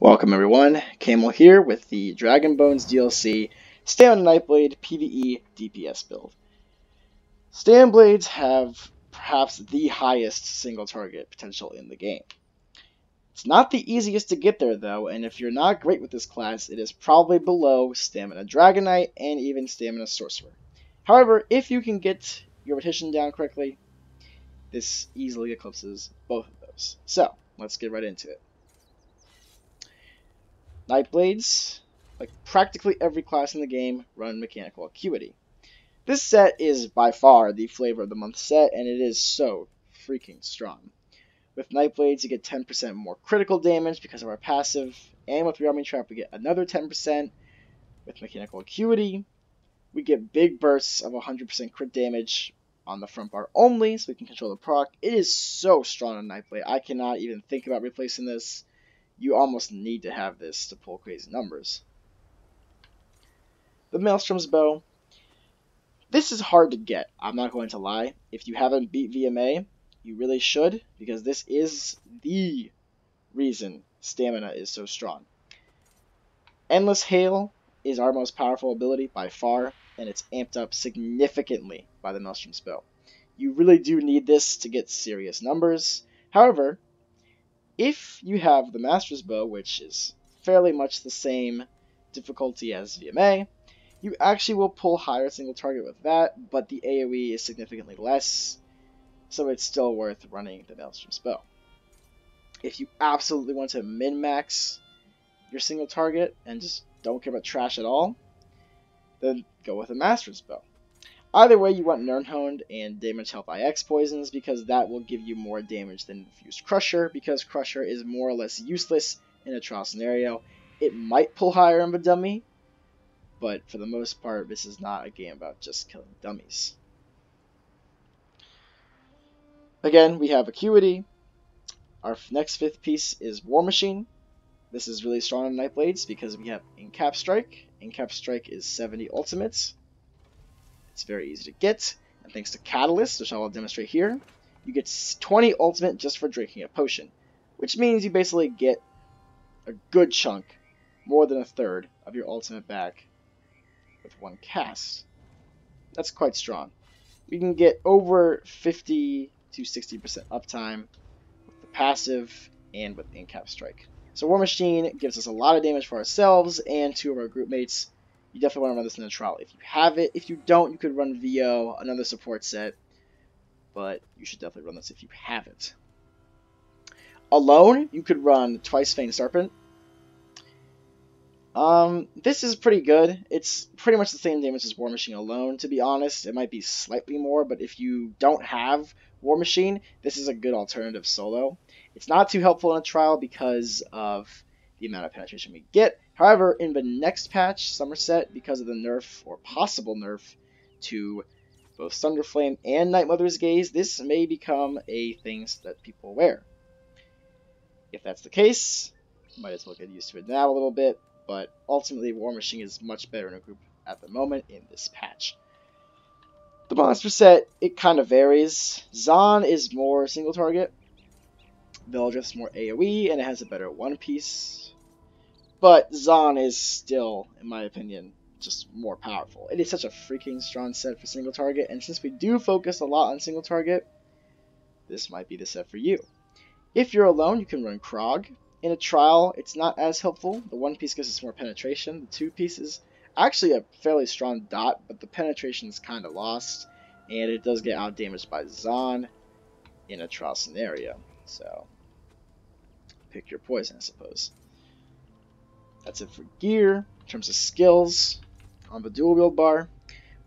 Welcome everyone, Camel here with the Dragonbones DLC Stamina Nightblade PvE DPS build. Stamblades have perhaps the highest single target potential in the game. It's not the easiest to get there though, and if you're not great with this class, it is probably below Stamina Dragonite and even Stamina Sorcerer. However, if you can get your rotation down correctly, this easily eclipses both of those. So, let's get right into it. Nightblades, like practically every class in the game, run mechanical acuity. This set is by far the flavor of the month set, and it is so freaking strong. With Nightblades, you get 10% more critical damage because of our passive, and with Rearming Trap, we get another 10%. With mechanical acuity, we get big bursts of 100% crit damage on the front bar only, so we can control the proc. It is so strong on Nightblade. I cannot even think about replacing this. You almost need to have this to pull crazy numbers. The Maelstrom's Bow. This is hard to get, I'm not going to lie. If you haven't beat VMA, you really should, because this is the reason stamina is so strong. Endless Hail is our most powerful ability by far, and it's amped up significantly by the Maelstrom's Bow. You really do need this to get serious numbers. However, if you have the Master's Bow, which is fairly much the same difficulty as VMA, you actually will pull higher single target with that, but the AoE is significantly less, so it's still worth running the Maelstrom's Bow. If you absolutely want to min-max your single target and just don't care about trash at all, then go with a Master's Bow. Either way, you want Nirnhoned and Damage Health IX poisons, because that will give you more damage than Infused Crusher, because Crusher is more or less useless in a trial scenario. It might pull higher on the dummy, but for the most part, this is not a game about just killing dummies. Again, we have Acuity. Our next fifth piece is War Machine. This is really strong on Nightblades because we have Incap Strike. Incap Strike is 70 ultimates. It's very easy to get, and thanks to Catalyst, which I will demonstrate here, you get 20 ultimate just for drinking a potion, which means you basically get a good chunk, more than a third, of your ultimate back with one cast. That's quite strong. We can get over 50 to 60% uptime with the passive and with Incap Strike. So War Machine gives us a lot of damage for ourselves and two of our group mates. You definitely want to run this in a trial if you have it. If you don't, you could run VO, another support set, but you should definitely run this if you have it. Alone, you could run Twice Fanged Serpent. This is pretty good. It's pretty much the same damage as War Machine alone, to be honest. It might be slightly more, but if you don't have War Machine, this is a good alternative solo. It's not too helpful in a trial because of the amount of penetration we get. However, in the next patch, Somerset, because of the nerf, or possible nerf, to both Thunderflame and Night Mother's Gaze, this may become a thing that people wear. If that's the case, you might as well get used to it now a little bit, but ultimately War Machine is much better in a group at the moment in this patch. The monster set, it kind of varies. Zaan is more single target, Veldrith's more AoE, and it has a better one piece. But Zaan is still, in my opinion, just more powerful. It is such a freaking strong set for single target, and since we do focus a lot on single target, this might be the set for you. If you're alone, you can run Krog. In a trial, it's not as helpful. The one piece gives us more penetration. The two piece is actually a fairly strong dot, but the penetration is kind of lost, and it does get out damaged by Zaan in a trial scenario. So, pick your poison, I suppose. That's it for gear. In terms of skills, on the dual wield bar,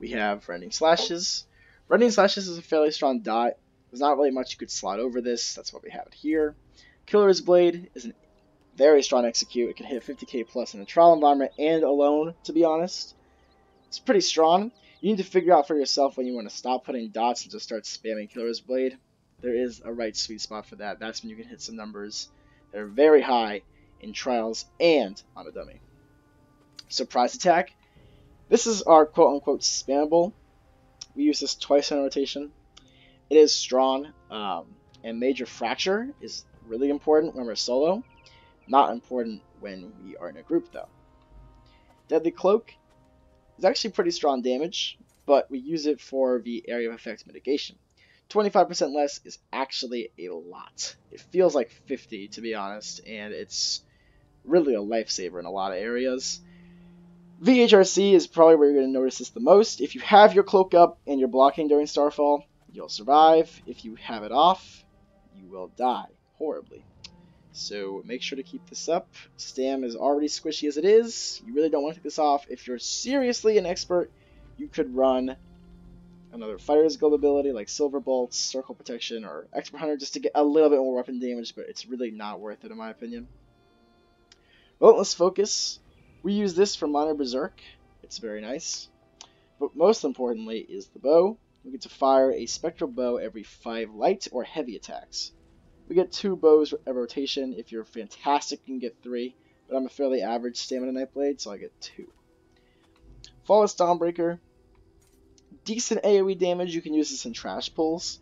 we have Rending Slashes. Rending Slashes is a fairly strong dot. There's not really much you could slot over this. That's why we have it here. Killer's Blade is a very strong execute. It can hit 50k plus in a trial environment and alone, to be honest. It's pretty strong. You need to figure out for yourself when you want to stop putting dots and just start spamming Killer's Blade. There is a right sweet spot for that. That's when you can hit some numbers that are very high in trials and on a dummy. Surprise Attack. This is our quote-unquote spammable. We use this twice in rotation. It is strong, and Major Fracture is really important when we're solo. Not important when we are in a group though. Deadly Cloak is actually pretty strong damage, but we use it for the area of effect mitigation. 25% less is actually a lot. It feels like 50 to be honest, and it's really a lifesaver in a lot of areas. VHRC is probably where you're going to notice this the most. If you have your cloak up and you're blocking during Starfall, you'll survive. If you have it off, you will die horribly. So make sure to keep this up. Stam is already squishy as it is. You really don't want to take this off. If you're seriously an expert, you could run another Fighter's Guild ability like Silver Bolts, Circle Protection, or Expert Hunter just to get a little bit more weapon damage, but it's really not worth it in my opinion. Well, let's focus. We use this for Minor Berserk. It's very nice. But most importantly is the bow. We get to fire a Spectral Bow every 5 light or heavy attacks. We get 2 bows a rotation. If you're fantastic, you can get 3. But I'm a fairly average stamina Nightblade, so I get 2. Flawless Dawnbreaker. Decent AoE damage. You can use this in trash pulls.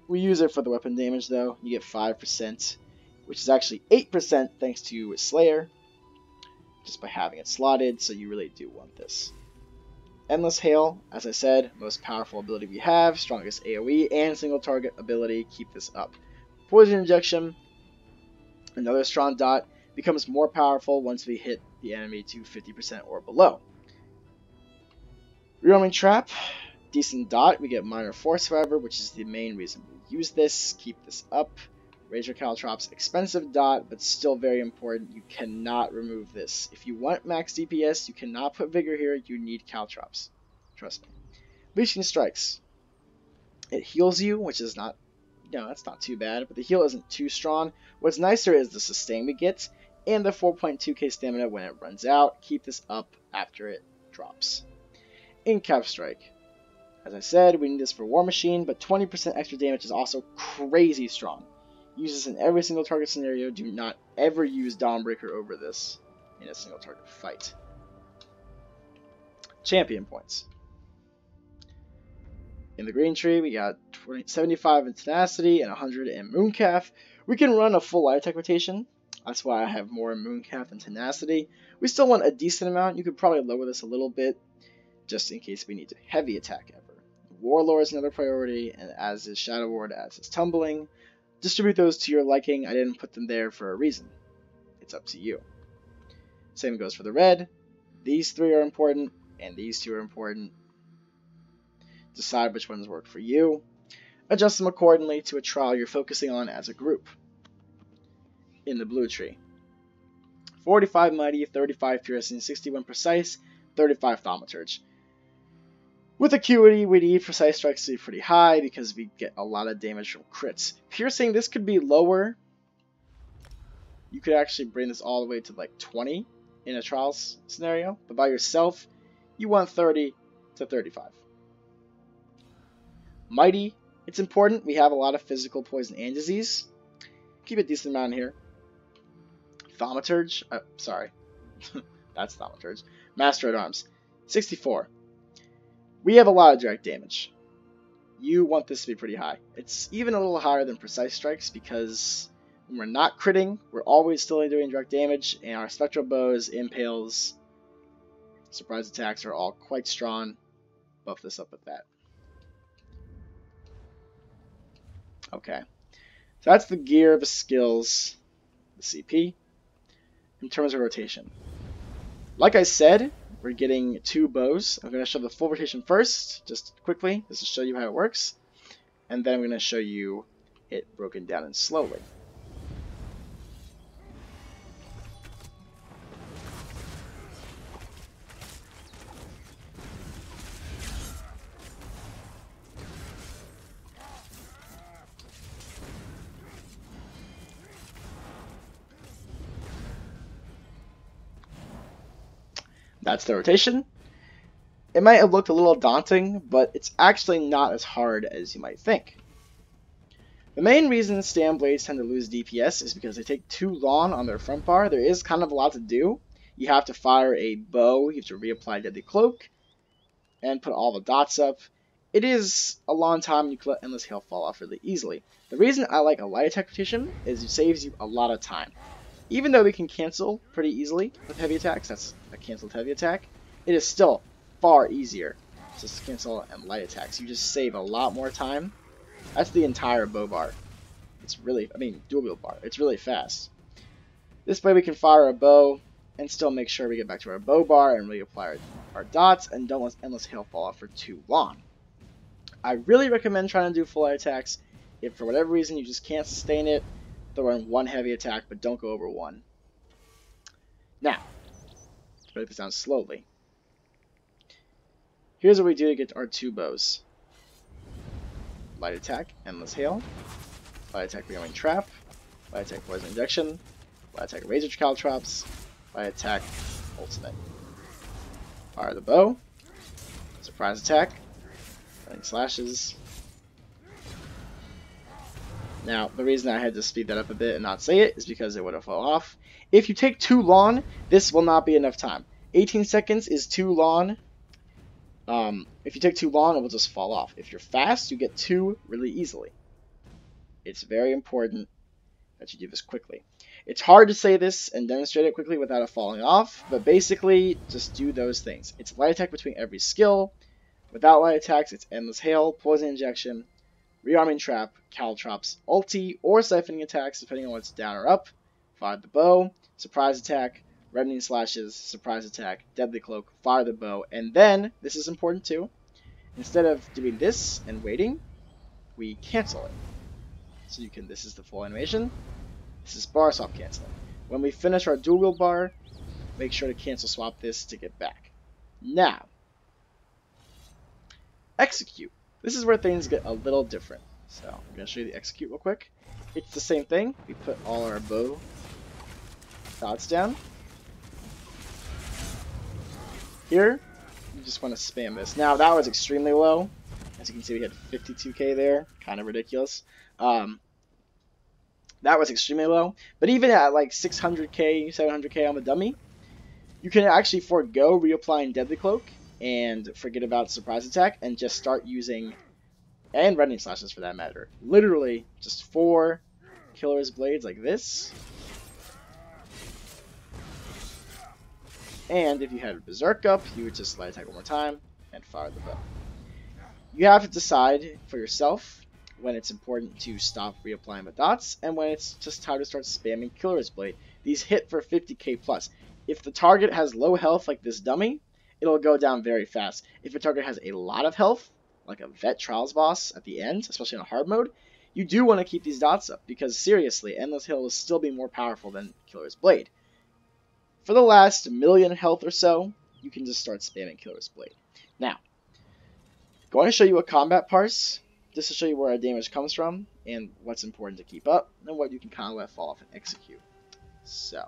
We use it for the weapon damage though. You get 5%, which is actually 8% thanks to Slayer, just by having it slotted, so you really do want this. Endless Hail, as I said, most powerful ability we have, strongest AoE and single target ability. Keep this up. Poison Injection, another strong dot, becomes more powerful once we hit the enemy to 50% or below. Rearming Trap, decent dot. We get minor force, however, which is the main reason we use this. Keep this up. Razor Caltrops, expensive dot, but still very important. You cannot remove this. If you want max DPS, you cannot put Vigor here. You need Caltrops. Trust me. Leashing Strikes. It heals you, which is not, that's not too bad, but the heal isn't too strong. What's nicer is the sustain we get, and the 4.2k stamina when it runs out. Keep this up after it drops. Incap Strike. As I said, we need this for War Machine, but 20% extra damage is also crazy strong. Use this in every single target scenario. Do not ever use Dawnbreaker over this in a single target fight. Champion points. In the green tree, we got 75 in Tenacity and 100 in Mooncalf. We can run a full light attack rotation. That's why I have more in Mooncalf than Tenacity. We still want a decent amount. You could probably lower this a little bit, just in case we need to heavy attack ever. Warlord is another priority, and as is Shadow Ward, as is Tumbling. Distribute those to your liking. I didn't put them there for a reason. It's up to you. Same goes for the red. These 3 are important, and these 2 are important. Decide which ones work for you. Adjust them accordingly to a trial you're focusing on as a group. In the blue tree. 45 Mighty, 35 Piercing, 61 Precise, 35 Thaumaturge. With Acuity, we need Precise Strikes to be pretty high because we get a lot of damage from crits. Piercing, this could be lower. You could actually bring this all the way to like 20 in a trials scenario, but by yourself, you want 30 to 35. Mighty, it's important. We have a lot of physical, poison, and disease. Keep a decent amount here. Thaumaturge, sorry, that's Thaumaturge. Master at Arms, 64. We have a lot of direct damage. You want this to be pretty high. It's even a little higher than Precise Strikes because when we're not critting, we're always still doing direct damage, and our Spectral Bows, Impales, Surprise Attacks are all quite strong. Buff this up with that. Okay. So that's the gear, the skills, the CP. In terms of rotation. Like I said, we're getting 2 bows. I'm going to show the full rotation first, just quickly, just to show you how it works. And then I'm going to show you it broken down and slowly. That's the rotation. It might have looked a little daunting, but it's actually not as hard as you might think. The main reason Stamblades tend to lose DPS is because they take too long on their front bar. There is kind of a lot to do. You have to fire a bow, you have to reapply Deadly Cloak, and put all the dots up. It is a long time, you can let Endless Hail fall off really easily. The reason I like a light attack rotation is it saves you a lot of time. Even though we can cancel pretty easily with heavy attacks, that's a canceled heavy attack, it is still far easier to just cancel and light attacks. You just save a lot more time. That's the entire bow bar. It's really, dual wield bar. It's really fast. This way we can fire a bow and still make sure we get back to our bow bar and reapply our dots and don't let endless hail fall off for too long. I really recommend trying to do full light attacks. If for whatever reason you just can't sustain it, throw in one heavy attack, but don't go over one. Now, let's break this down slowly. Here's what we do to get our 2 bows. Light attack, endless hail. Light attack, rearming trap. Light attack, poison injection. Light attack, razor caltrops. Light attack, ultimate. Fire the bow. Surprise attack. Running slashes. Now, the reason I had to speed that up a bit and not say it is because it would have fallen off. If you take too long, this will not be enough time. 18 seconds is too long. If you take too long, it will just fall off. If you're fast, you get 2 really easily. It's very important that you do this quickly. It's hard to say this and demonstrate it quickly without it falling off, but basically, just do those things. It's light attack between every skill. Without light attacks, it's endless hail, poison injection, rearming trap, caltrops, ulti, or siphoning attacks, depending on what's down or up. Fire the bow, surprise attack, rending slashes, surprise attack, deadly cloak, fire the bow, and then, this is important too, instead of doing this and waiting, we cancel it. So you can, this is the full animation, this is Barswap canceling. When we finish our dual wield bar, make sure to cancel swap this to get back. Now, execute. This is where things get a little different. So I'm going to show you the execute real quick. It's the same thing. We put all our bow dots down. Here, you just want to spam this. Now that was extremely low. As you can see, we had 52k there. Kind of ridiculous. That was extremely low. But even at like 600k, 700k on the dummy, you can actually forego reapplying Deadly Cloak and forget about surprise attack and just start using, and rending slashes for that matter, literally just 4 killer's blades like this. And if you had Berserk up, you would just light attack one more time and fire the bow. You have to decide for yourself when it's important to stop reapplying the dots and when it's just time to start spamming killer's blade. These hit for 50k plus. If the target has low health like this dummy, it'll go down very fast. If a target has a lot of health, like a vet trials boss at the end, especially in a hard mode, you do want to keep these dots up, because seriously, Endless Hail will still be more powerful than Killer's Blade. For the last million health or so, you can just start spamming Killer's Blade. Now, going to show you a combat parse, just to show you where our damage comes from, and what's important to keep up, and what you can kind of let fall off and execute. So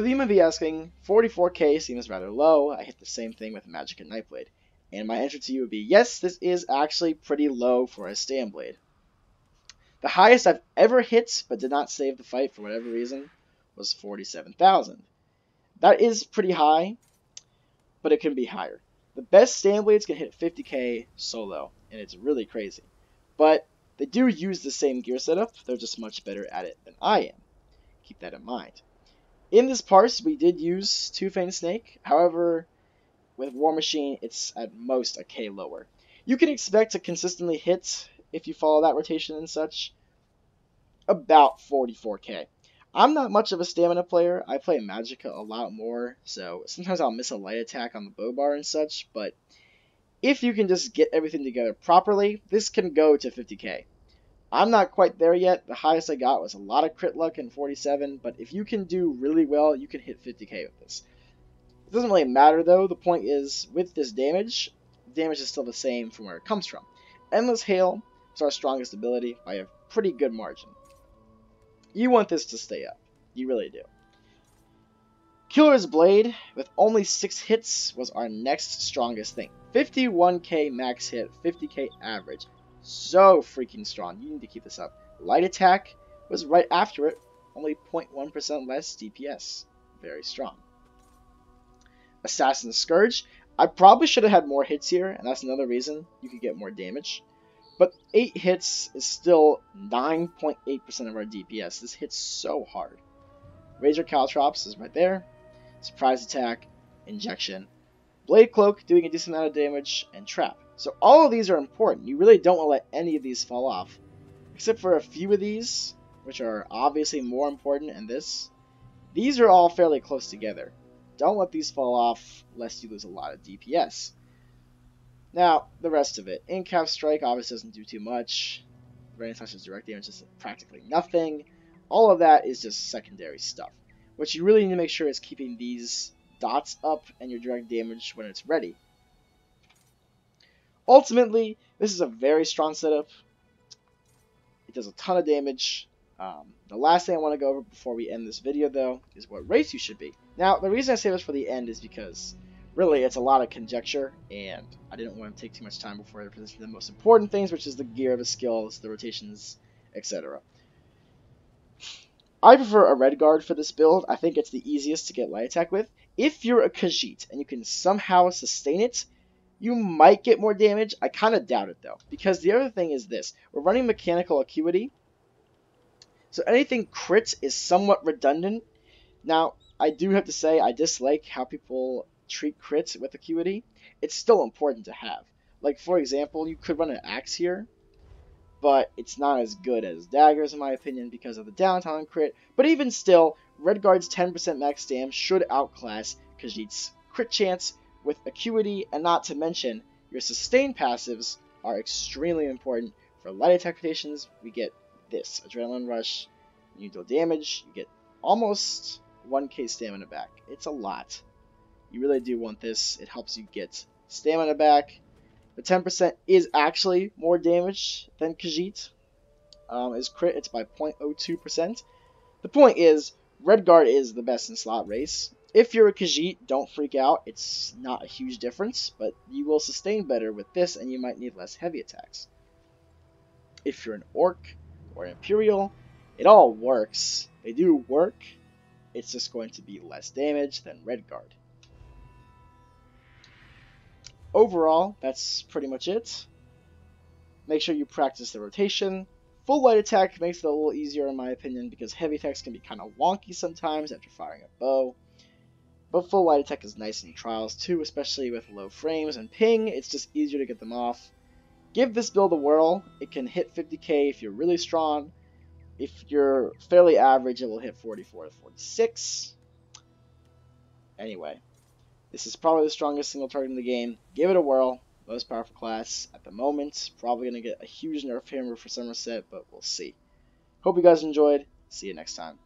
you may be asking, 44k seems rather low. I hit the same thing with Magic and Nightblade. And my answer to you would be, yes, this is actually pretty low for a Stamblade. The highest I've ever hit, but did not save the fight for whatever reason, was 47,000. That is pretty high, but it can be higher. The best Stamblades can hit 50k solo, and it's really crazy. But they do use the same gear setup, they're just much better at it than I am. Keep that in mind. In this parse, we did use Two-Fanged Snake. However, with War Machine, it's at most a K lower. You can expect to consistently hit, if you follow that rotation and such, about 44k. I'm not much of a stamina player. I play Magicka a lot more, so sometimes I'll miss a light attack on the bow bar and such, but if you can just get everything together properly, this can go to 50k. I'm not quite there yet. The highest I got was a lot of crit luck in 47, but if you can do really well, you can hit 50k with this. It doesn't really matter though. The point is, with this damage, the damage is still the same from where it comes from. Endless Hail is our strongest ability by a pretty good margin. You want this to stay up. You really do. Killer's Blade, with only 6 hits, was our next strongest thing. 51k max hit, 50k average. So freaking strong. You need to keep this up. Light attack was right after it, only 0.1% less DPS. Very strong. Assassin's Scourge. I probably should have had more hits here, and that's another reason you could get more damage. But 8 hits is still 9.8% of our DPS. This hits so hard. Razor Caltrops is right there. Surprise attack, injection, Blade Cloak doing a decent amount of damage, and trap. So all of these are important. You really don't want to let any of these fall off. Except for a few of these, which are obviously more important in this. These are all fairly close together. Don't let these fall off lest you lose a lot of DPS. Now, the rest of it. Incap Strike obviously doesn't do too much. Rain Slash's direct damage is practically nothing. All of that is just secondary stuff. What you really need to make sure is keeping these dots up and your direct damage when it's ready. Ultimately, this is a very strong setup. It does a ton of damage. The last thing I want to go over before we end this video, though, is what race you should be. Now, the reason I say this for the end is because, really, it's a lot of conjecture, and I didn't want to take too much time before I present the most important things, which is the gear, the skills, the rotations, etc. I prefer a Redguard for this build. I think it's the easiest to get light attack with. If you're a Khajiit and you can somehow sustain it, you might get more damage. I kind of doubt it, though, because the other thing is this. We're running mechanical Acuity, so anything crit is somewhat redundant. Now, I do have to say I dislike how people treat crits with Acuity. It's still important to have. Like, for example, you could run an Axe here, but it's not as good as daggers in my opinion because of the downtime crit. But even still, Redguard's 10% max stam should outclass Khajiit's crit chance with Acuity, and not to mention your sustain passives are extremely important. For light attack rotations, we get this Adrenaline Rush. When you deal damage, you get almost 1k stamina back. It's a lot. You really do want this. It helps you get stamina back. The 10% is actually more damage than Khajiit. Is crit, it's by 0.02%. The point is, Redguard is the best in slot race. If you're a Khajiit, don't freak out. It's not a huge difference, but you will sustain better with this, and you might need less heavy attacks. If you're an Orc or an Imperial, it all works. They do work. It's just going to be less damage than Redguard. Overall, that's pretty much it. Make sure you practice the rotation. Full light attack makes it a little easier in my opinion because heavy attacks can be kind of wonky sometimes after firing a bow. But full light attack is nice in trials too, especially with low frames and ping. It's just easier to get them off. Give this build a whirl. It can hit 50k if you're really strong. If you're fairly average, it will hit 44 to 46. Anyway, this is probably the strongest single target in the game. Give it a whirl. Most powerful class at the moment. Probably going to get a huge nerf hammer for Somerset, but we'll see. Hope you guys enjoyed. See you next time.